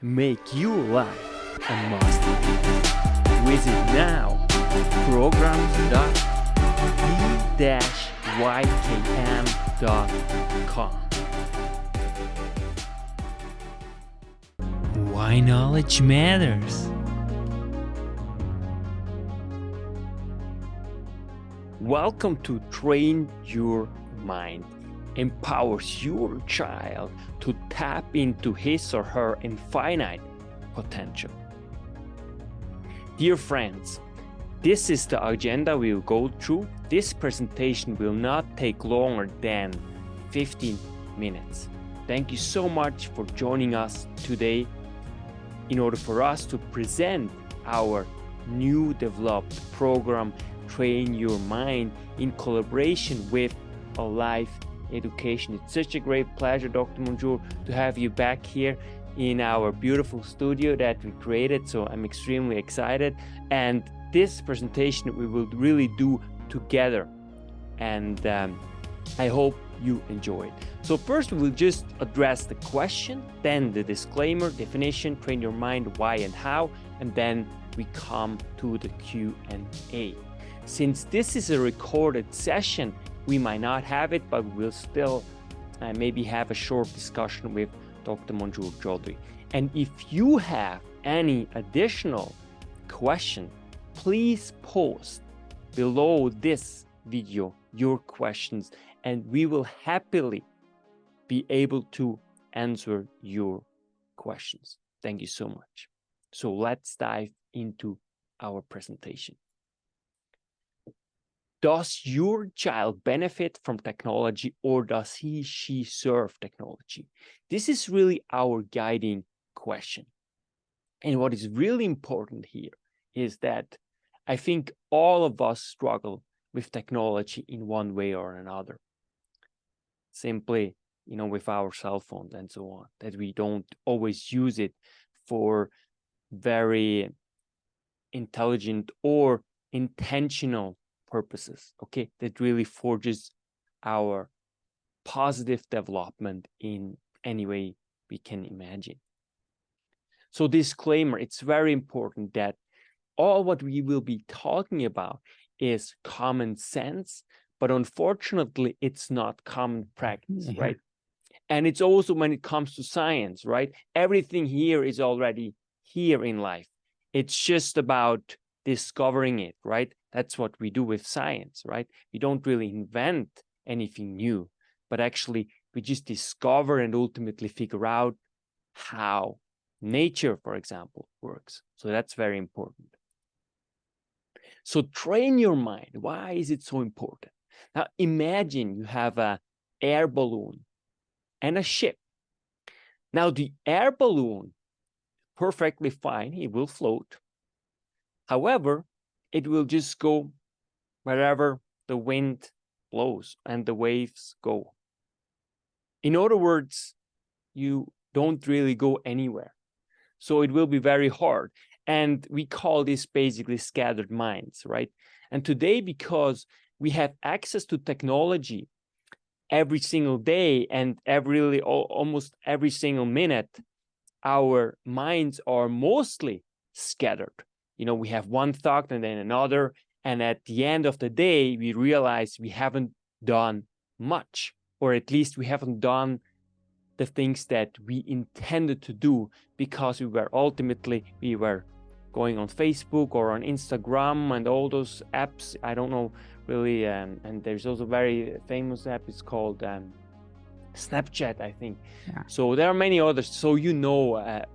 make your life a masterpiece. Visit now programs.e-ykm.com. Why knowledge matters. Welcome to Train Your Mind. Empowers your child to tap into his or her infinite potential. Dear friends, this is the agenda we will go through. This presentation will not take longer than 15 minutes. Thank you so much for joining us today in order for us to present our new developed program, Train Your Mind, in collaboration with Life Education. It's such a great pleasure, Dr. Monjour, to have you back here in our beautiful studio that we created. So I'm extremely excited. And this presentation we will really do together. And I hope you enjoy it. So first we will just address the question, then the disclaimer, definition, train your mind, why and how, and then we come to the Q&A. Since this is a recorded session, we might not have it, but we'll still maybe have a short discussion with Dr. Monjour Chaudhry. And if you have any additional question, please post below this video your questions, and we will happily be able to answer your questions. Thank you so much. So let's dive into our presentation. Does your child benefit from technology, or does she serve technology? This is really our guiding question. And what is really important here is that I think all of us struggle with technology in one way or another. Simply, with our cell phones and so on, that we don't always use it for very intelligent or intentional purposes, okay, that really forges our positive development in any way we can imagine. So disclaimer, it's very important that all what we will be talking about is common sense, but unfortunately it's not common practice, right? And it's also when it comes to science, right? Everything here is already here in life. It's just about discovering it, right? That's what we do with science, right? We don't really invent anything new, but actually we just discover and ultimately figure out how nature, for example, works. So that's very important. So train your mind. Why is it so important? Now imagine you have an air balloon and a ship. Now the air balloon, perfectly fine, it will float. However, it will just go wherever the wind blows and the waves go. In other words, you don't really go anywhere. So it will be very hard. And we call this basically scattered minds, right? And today, because we have access to technology every single day and almost every single minute, our minds are mostly scattered. We have one thought and then another, and at the end of the day, we realize we haven't done much, or at least we haven't done the things that we intended to do, because we were going on Facebook or on Instagram and all those apps. I don't know really, and there's also a very famous app. It's called Snapchat, I think. Yeah. So there are many others. So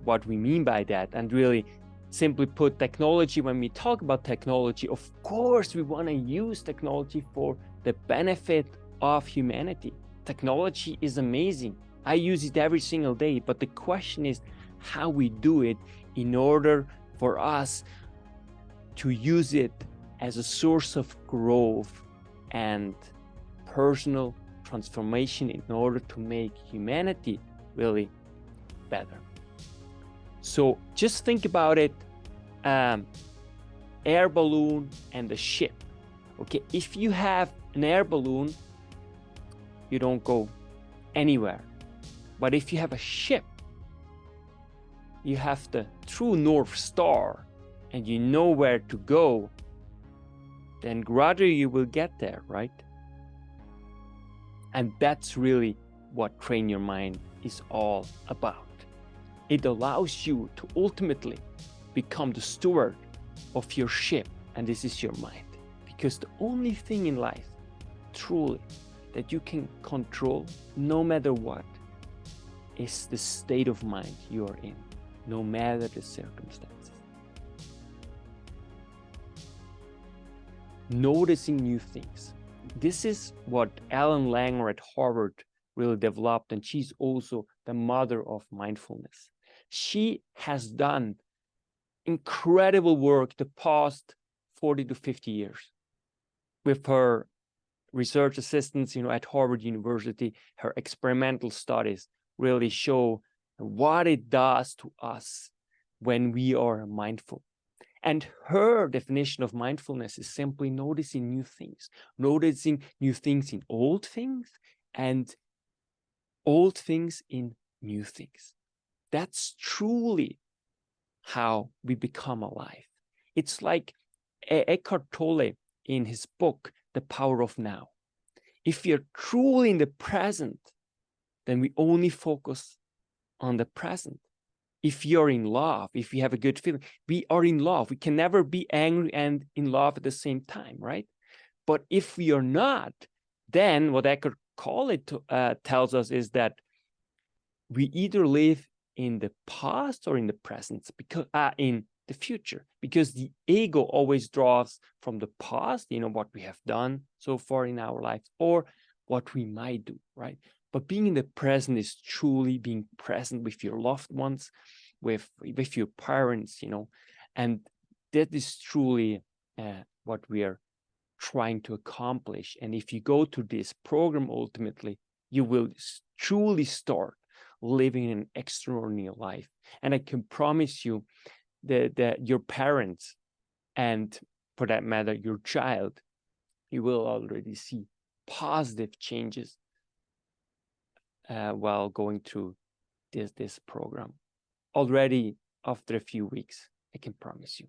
what we mean by that, and really, simply put, technology, when we talk about technology, of course, we want to use technology for the benefit of humanity. Technology is amazing. I use it every single day, but the question is how we do it in order for us to use it as a source of growth and personal transformation in order to make humanity really better. So just think about it, air balloon and a ship. Okay, if you have an air balloon, you don't go anywhere. But if you have a ship, you have the true North Star and you know where to go, then gradually you will get there, right? And that's really what Train Your Mind is all about. It allows you to ultimately become the steward of your ship, and this is your mind. Because the only thing in life, truly, that you can control, no matter what, is the state of mind you are in, no matter the circumstances. Noticing new things. This is what Ellen Langer at Harvard really developed, and she's also the mother of mindfulness. She has done incredible work the past 40 to 50 years with her research assistants, at Harvard University. Her experimental studies really show what it does to us when we are mindful. And her definition of mindfulness is simply noticing new things in old things and old things in new things. That's truly how we become alive. It's like Eckhart Tolle in his book, The Power of Now. If you're truly in the present, then we only focus on the present. If you're in love, if you have a good feeling, we are in love. We can never be angry and in love at the same time, right? But if we are not, then what Eckhart Tolle tells us is that we either live in the past or in the present, because in the future, because the ego always draws from the past, what we have done so far in our lives or what we might do, right? But being in the present is truly being present with your loved ones, with your parents, and that is truly what we are trying to accomplish. And if you go to this program, ultimately, you will truly start living an extraordinary life. And I can promise you that your parents, and for that matter, your child, you will already see positive changes while going through this program. Already after a few weeks, I can promise you.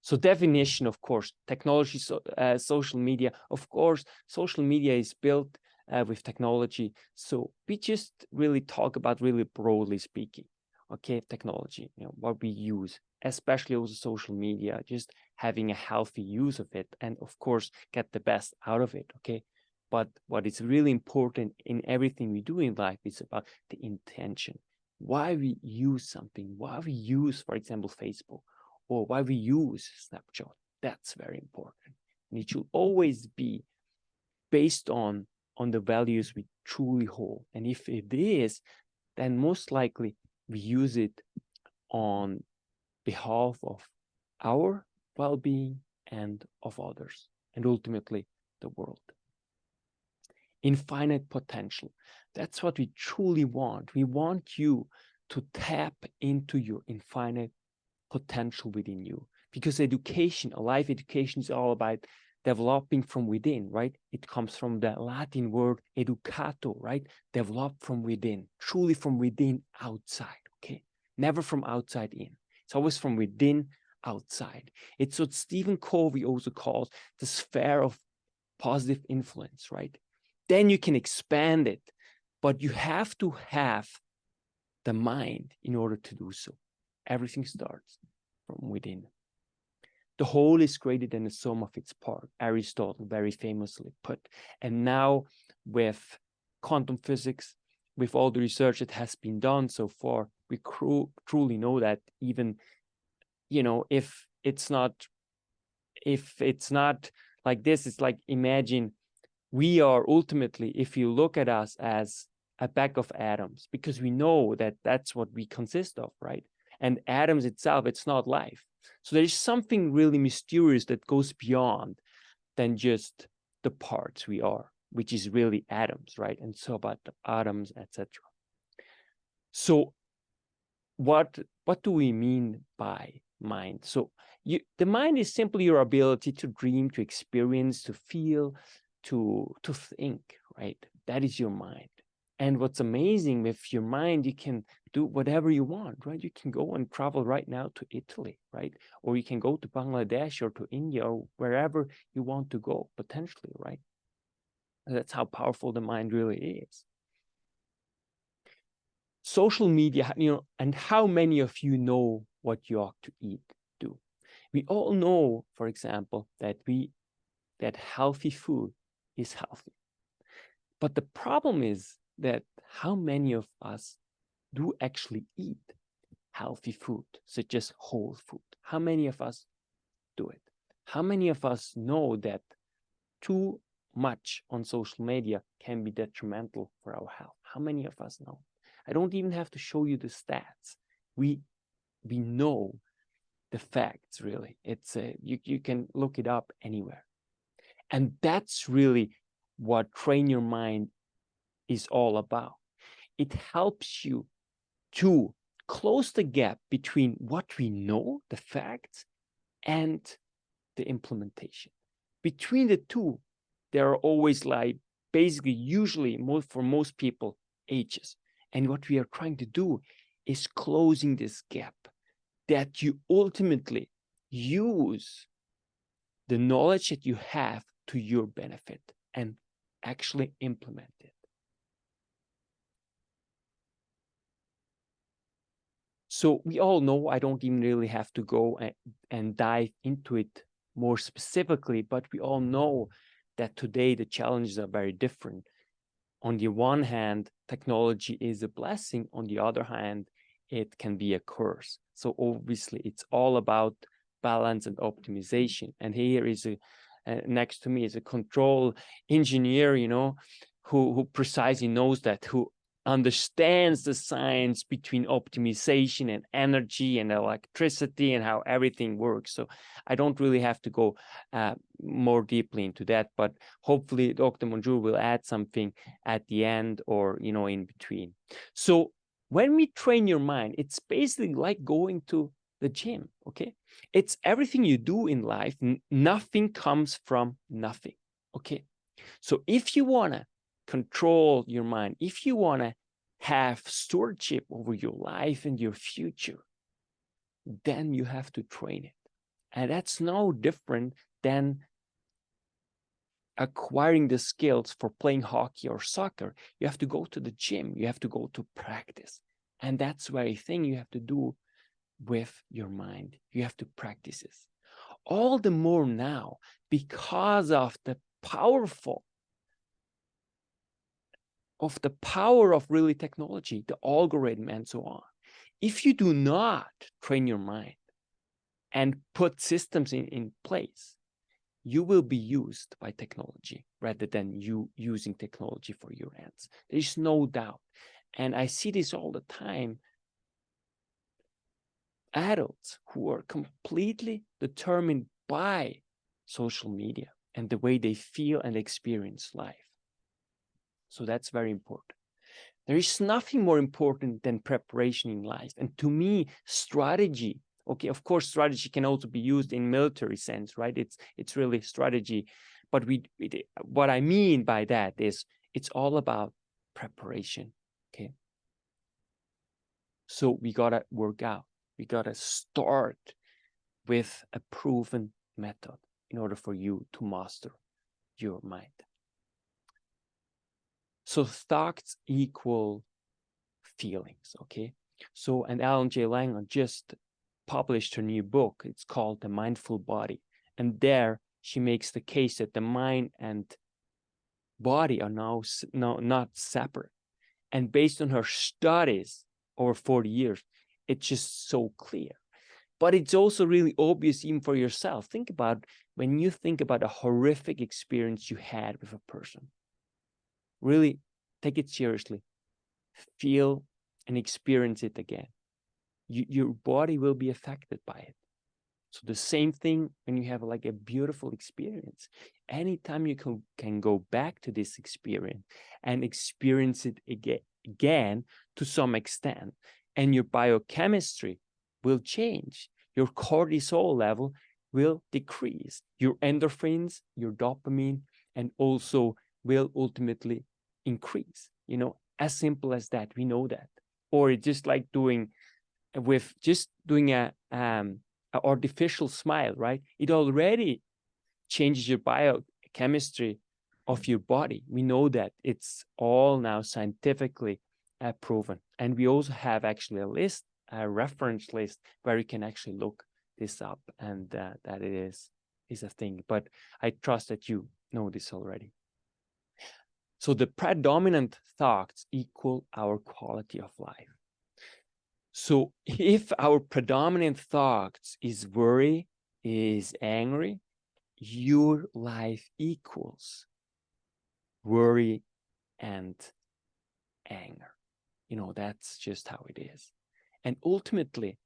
So definition, of course, technology, social media. Of course, social media is built with technology. So we just really talk about, really broadly speaking, okay, technology, what we use, especially also social media, just having a healthy use of it, and of course, get the best out of it, okay? But what is really important in everything we do in life is about the intention. Why we use something, why we use, for example, Facebook, or why we use Snapchat. That's very important. And it should always be based on the values we truly hold. And if it is, then most likely we use it on behalf of our well-being and of others, and ultimately the world. Infinite potential. That's what we truly want. We want you to tap into your infinite potential within you, because education, a life education, is all about developing from within, right? It comes from the Latin word educato, right? Develop from within, truly from within outside, okay? Never from outside in. It's always from within outside. It's what Stephen Covey also calls the sphere of positive influence, right? Then you can expand it, but you have to have the mind in order to do so. Everything starts from within. The whole is greater than the sum of its parts, Aristotle very famously put. And now with quantum physics, with all the research that has been done so far, we truly know that even, if it's not like this, it's like, imagine we are ultimately, if you look at us as a bag of atoms, because we know that that's what we consist of, right? And atoms itself, it's not life. So there's something really mysterious that goes beyond than just the parts we are, which is really atoms, right? And so about the atoms, etc. So what do we mean by mind? So the mind is simply your ability to dream, to experience, to feel, to think, right? That is your mind. And what's amazing with your mind, you can do whatever you want, right? You can go and travel right now to Italy, right? Or you can go to Bangladesh or to India or wherever you want to go, potentially, right? That's how powerful the mind really is. Social media, and how many of you know what you ought to eat, do? We all know, for example, that healthy food is healthy. But the problem is that how many of us do actually eat healthy food, such as whole food? How many of us do it? How many of us know that too much on social media can be detrimental for our health? How many of us know? I don't even have to show you the stats. We know the facts, really. It's you can look it up anywhere. And that's really what Train Your Mind is all about. It helps you to close the gap between what we know, the facts, and the implementation. Between the two, there are always basically usually for most people, ages. And what we are trying to do is closing this gap, that you ultimately use the knowledge that you have to your benefit and actually implement it. So we all know, I don't even really have to go and dive into it more specifically, but we all know that today the challenges are very different. On the one hand, technology is a blessing. On the other hand, it can be a curse. So obviously, it's all about balance and optimization. And here is next to me is a control engineer, who precisely knows that, who understands the science between optimization and energy and electricity and how everything works. So I don't really have to go more deeply into that, but hopefully Dr. Monjour will add something at the end or, in between. So when we train your mind, it's basically like going to the gym, okay? It's everything you do in life. Nothing comes from nothing, okay? So if you want to control your mind, if you want to have stewardship over your life and your future, then you have to train it. And that's no different than acquiring the skills for playing hockey or soccer. You have to go to the gym, you have to go to practice. And that's the very thing you have to do with your mind. You have to practice this. All the more now because of the power of really technology, the algorithm and so on. If you do not train your mind and put systems in place, you will be used by technology rather than you using technology for your ends. There's no doubt. And I see this all the time. Adults who are completely determined by social media and the way they feel and experience life. So that's very important. There is nothing more important than preparation in life. And to me, strategy, okay, of course, strategy can also be used in military sense, right? It's really strategy. But what I mean by that is it's all about preparation, okay? So we got to work out. We got to start with a proven method in order for you to master your mind. So thoughts equal feelings, okay? So, and Alan J. Lang just published her new book. It's called The Mindful Body. And there she makes the case that the mind and body are now not separate. And based on her studies over 40 years, it's just so clear. But it's also really obvious even for yourself. Think about when you think about a horrific experience you had with a person. Really take it seriously. Feel and experience it again. Your body will be affected by it. So the same thing when you have like a beautiful experience. Anytime you can go back to this experience and experience it again to some extent, and your biochemistry will change. Your cortisol level will decrease. Your endorphins, your dopamine, and also will ultimately increase. As simple as that. We know that. Or it's just like doing a artificial smile, right? It already changes your biochemistry of your body. We know that. It's all now scientifically proven. And we also have actually a reference list where you can actually look this up, and that it is a thing. But I trust that you know this already. So the predominant thoughts equal our quality of life. So if our predominant thoughts is worry, is angry, your life equals worry and anger. You know, that's just how it is. And ultimately,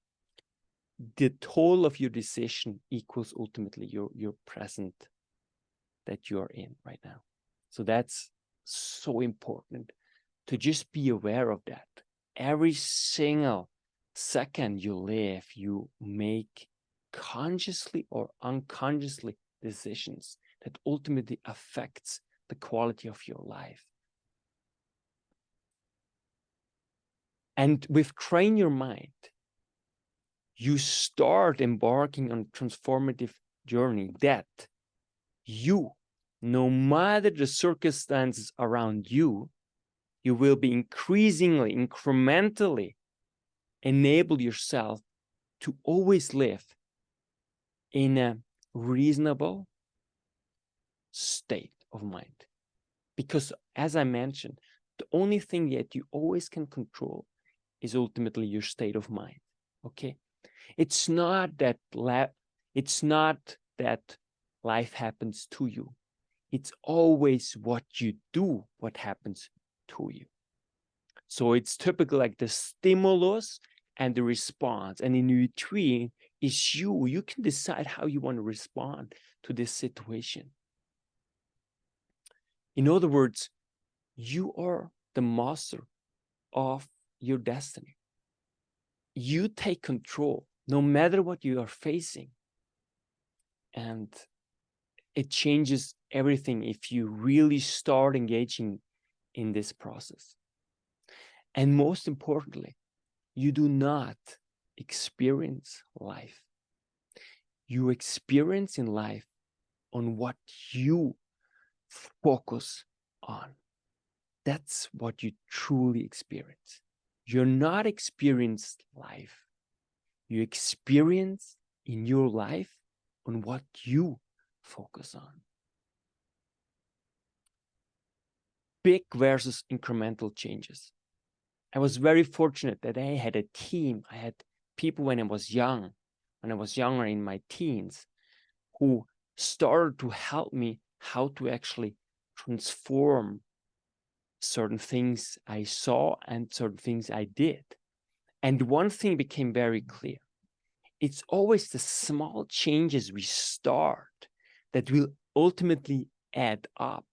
the toll of your decision equals ultimately your present that you are in right now. So that's so important to just be aware of that. Every single second you live, you make consciously or unconsciously decisions that ultimately affects the quality of your life. And with Train Your Mind, you start embarking on a transformative journey that you, no matter the circumstances around you, you will be incrementally enable yourself to always live in a reasonable state of mind. Because as I mentioned, the only thing that you always can control is ultimately your state of mind. Okay? It's not that life happens to you. It's always what you do, what happens to you. So it's typically like the stimulus and the response. And in between is you. You can decide how you want to respond to this situation. In other words, you are the master of your destiny. You take control no matter what you are facing. And it changes everything if you really start engaging in this process. And most importantly, you do not experience life. You experience in life on what you focus on. That's what you truly experience. You're not experienced life. You experience in your life on what you focus on. Big versus incremental changes. I was very fortunate that I had a team. I had people when I was younger in my teens, who started to help me how to actually transform certain things I saw and certain things I did. And one thing became very clear. It's always the small changes we start that will ultimately add up,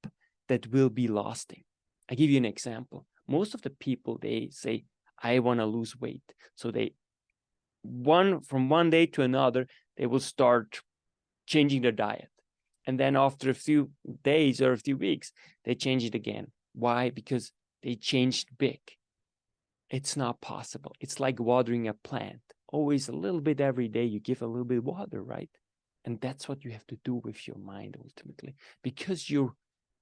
that will be lasting. I give you an example. Most of the people, they say, I want to lose weight. So from one day to another, they will start changing their diet. And then after a few days or a few weeks, they change it again. Why? Because they changed big. It's not possible. It's like watering a plant. Always a little bit every day, you give a little bit of water, right? And that's what you have to do with your mind ultimately. Because your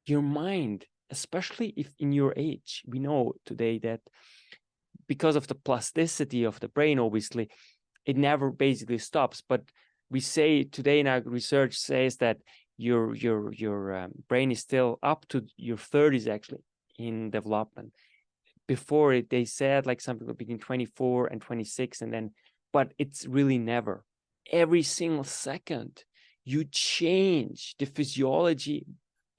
mind, especially if in your age, we know today that because of the plasticity of the brain, obviously, it never basically stops. But we say today now, research says that your brain is still up to your 30s actually in development. Before it, they said like some people between 24 and 26, and then, but it's really never. Every single second, you change the physiology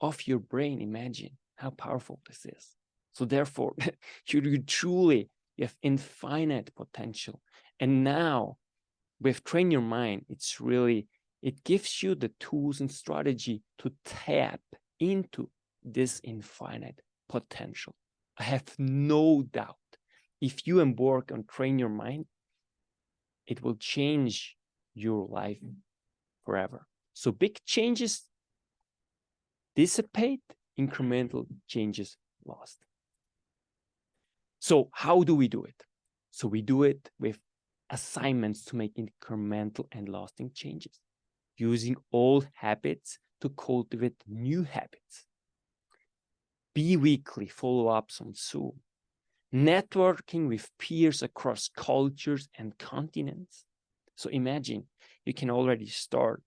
of your brain. Imagine how powerful this is. So therefore, you truly have infinite potential. And now, with Train Your Mind, it gives you the tools and strategy to tap into this infinite potential. I have no doubt if you embark on Train Your Mind, it will change your life forever. So big changes dissipate, incremental changes last. So how do we do it? So we do it with assignments to make incremental and lasting changes, using old habits to cultivate new habits. Bi-weekly follow-ups on Zoom, networking with peers across cultures and continents. So imagine you can already start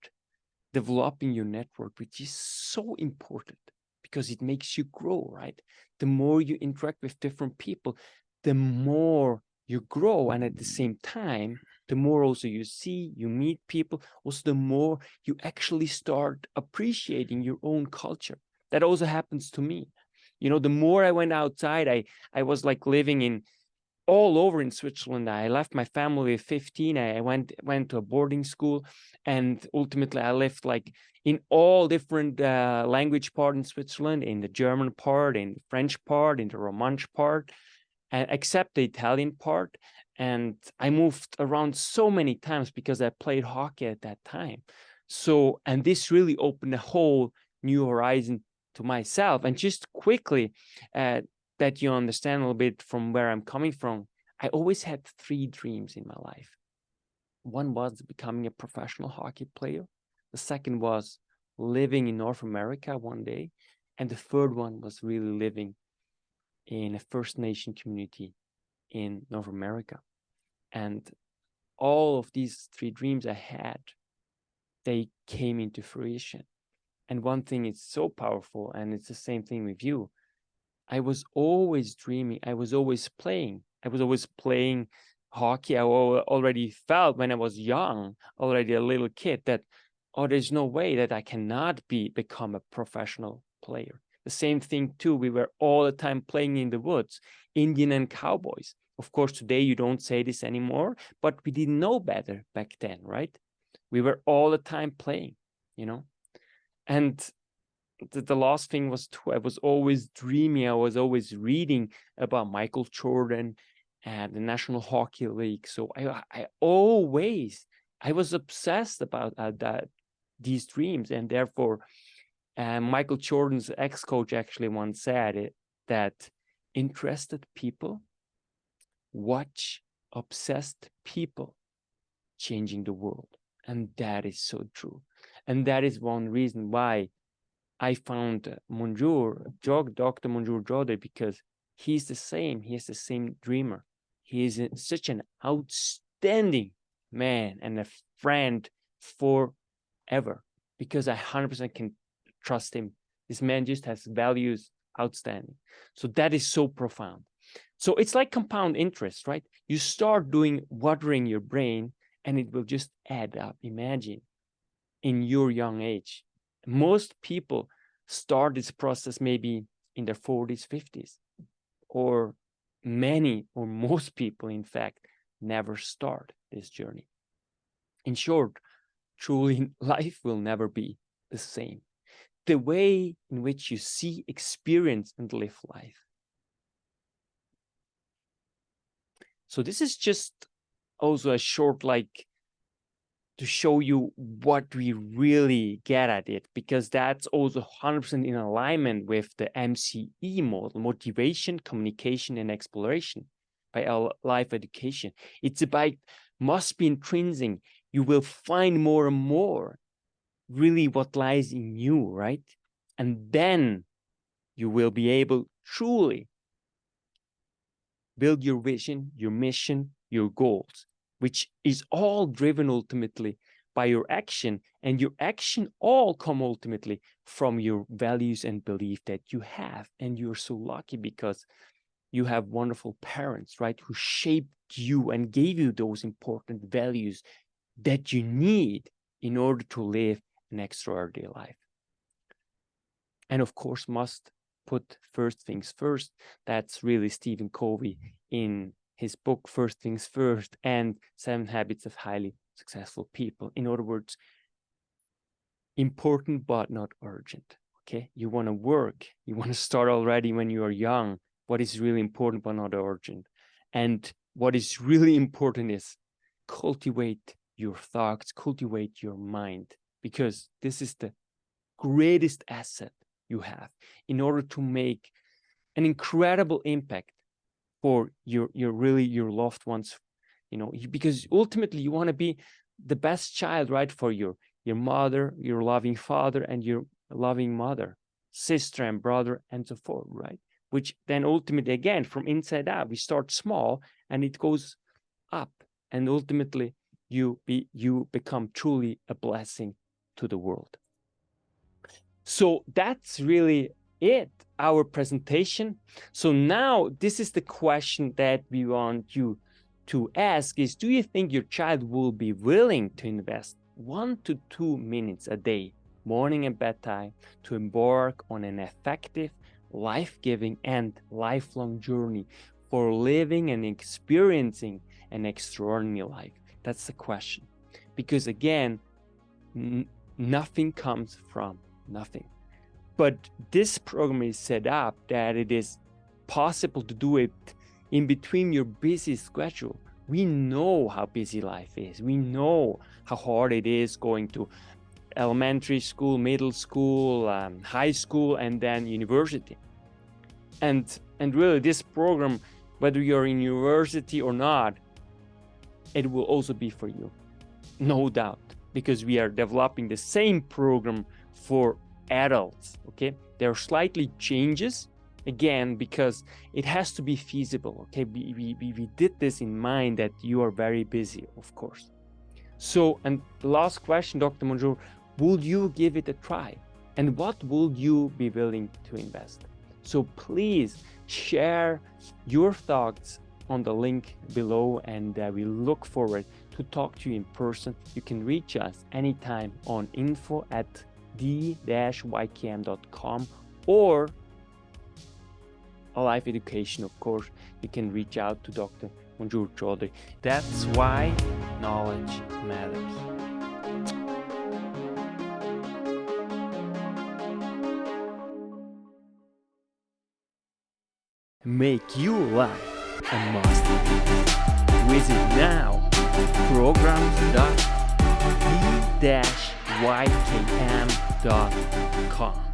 developing your network, which is so important because it makes you grow, right? The more you interact with different people, the more you grow. And at the same time, the more also you see, you meet people, also the more you actually start appreciating your own culture. That also happens to me. You know, the more I went outside, I was like living in all over in Switzerland. I left my family at 15. I went to a boarding school, and ultimately I lived like in all different language part in Switzerland, in the German part, in the French part, in the Romansh part, and except the Italian part. And I moved around so many times because I played hockey at that time. So, and this really opened a whole new horizon to myself. And just quickly, that you understand a little bit from where I'm coming from, I always had 3 dreams in my life. One was becoming a professional hockey player. The second was living in North America one day. And the third one was really living in a First Nation community in North America. And all of these 3 dreams I had, they came into fruition. And one thing is so powerful, and it's the same thing with you. I was always dreaming. I was always playing. I was always playing hockey. I already felt when I was young, already a little kid, that, oh, there's no way that I cannot become a professional player. The same thing too. We were all the time playing in the woods, Indian and cowboys. Of course, today you don't say this anymore, but we didn't know better back then, right? We were all the time playing, you know? And the last thing was too, I was always dreaming, I was always reading about Michael Jordan and the National Hockey League. So I was obsessed about these dreams. And therefore, Michael Jordan's ex-coach actually once said it, that interested people watch obsessed people changing the world. And that is so true. And that is one reason why I found Dr. Monjour Jode, because he's the same. He is the same dreamer. He is such an outstanding man and a friend forever, because I 100% can trust him. This man just has values outstanding. So that is so profound. So it's like compound interest, right? You start watering your brain and it will just add up. Imagine in your young age. Most people start this process maybe in their 40s, 50s, or many or most people, in fact, never start this journey. In short, truly, life will never be the same. The way in which you see, experience, and live life. So this is just also a short, like, to show you what we really get at it, because that's also 100% in alignment with the MCE model, motivation, communication, and exploration by our life education. It's about must be intrinsic. You will find more and more really what lies in you, right? And then you will be able truly build your vision, your mission, your goals, which is all driven ultimately by your action, and your action all come ultimately from your values and belief that you have. And you're so lucky because you have wonderful parents, right, who shaped you and gave you those important values that you need in order to live an extraordinary life. And of course, must put first things first. That's really Stephen Covey in his book, First Things First, and 7 Habits of Highly Successful People. In other words, important but not urgent. Okay, you want to work, you want to start already when you are young. What is really important but not urgent. And what is really important is cultivate your thoughts, cultivate your mind, because this is the greatest asset you have in order to make an incredible impact for your loved ones, because ultimately you want to be the best child, right? For your mother, your loving father, and your loving mother, sister and brother, and so forth, right? Which then ultimately, again, from inside out, we start small and it goes up, and ultimately you become truly a blessing to the world. So that's really it, our presentation. So now this is the question that we want you to ask is, do you think your child will be willing to invest 1 to 2 minutes a day, morning and bedtime, to embark on an effective, life-giving, and lifelong journey for living and experiencing an extraordinary life? That's the question. Because again, nothing comes from nothing. But this program is set up that it is possible to do it in between your busy schedule. We know how busy life is. We know how hard it is going to elementary school, middle school, high school, and then university. And really this program, whether you're in university or not, it will also be for you, no doubt, because we are developing the same program for adults. Okay, there are slightly changes, again, because it has to be feasible. Okay, we did this in mind that you are very busy, of course. So, and the last question, Dr. Monjour, would you give it a try? And what would you be willing to invest? So please share your thoughts on the link below, and we look forward to talk to you in person. You can reach us anytime on info@d-ykm.com or Alive Education, of course. You can reach out to Dr. Monjour Chaudhry. That's why knowledge matters. Make your life a master. Visit now programs.d-ykm.com.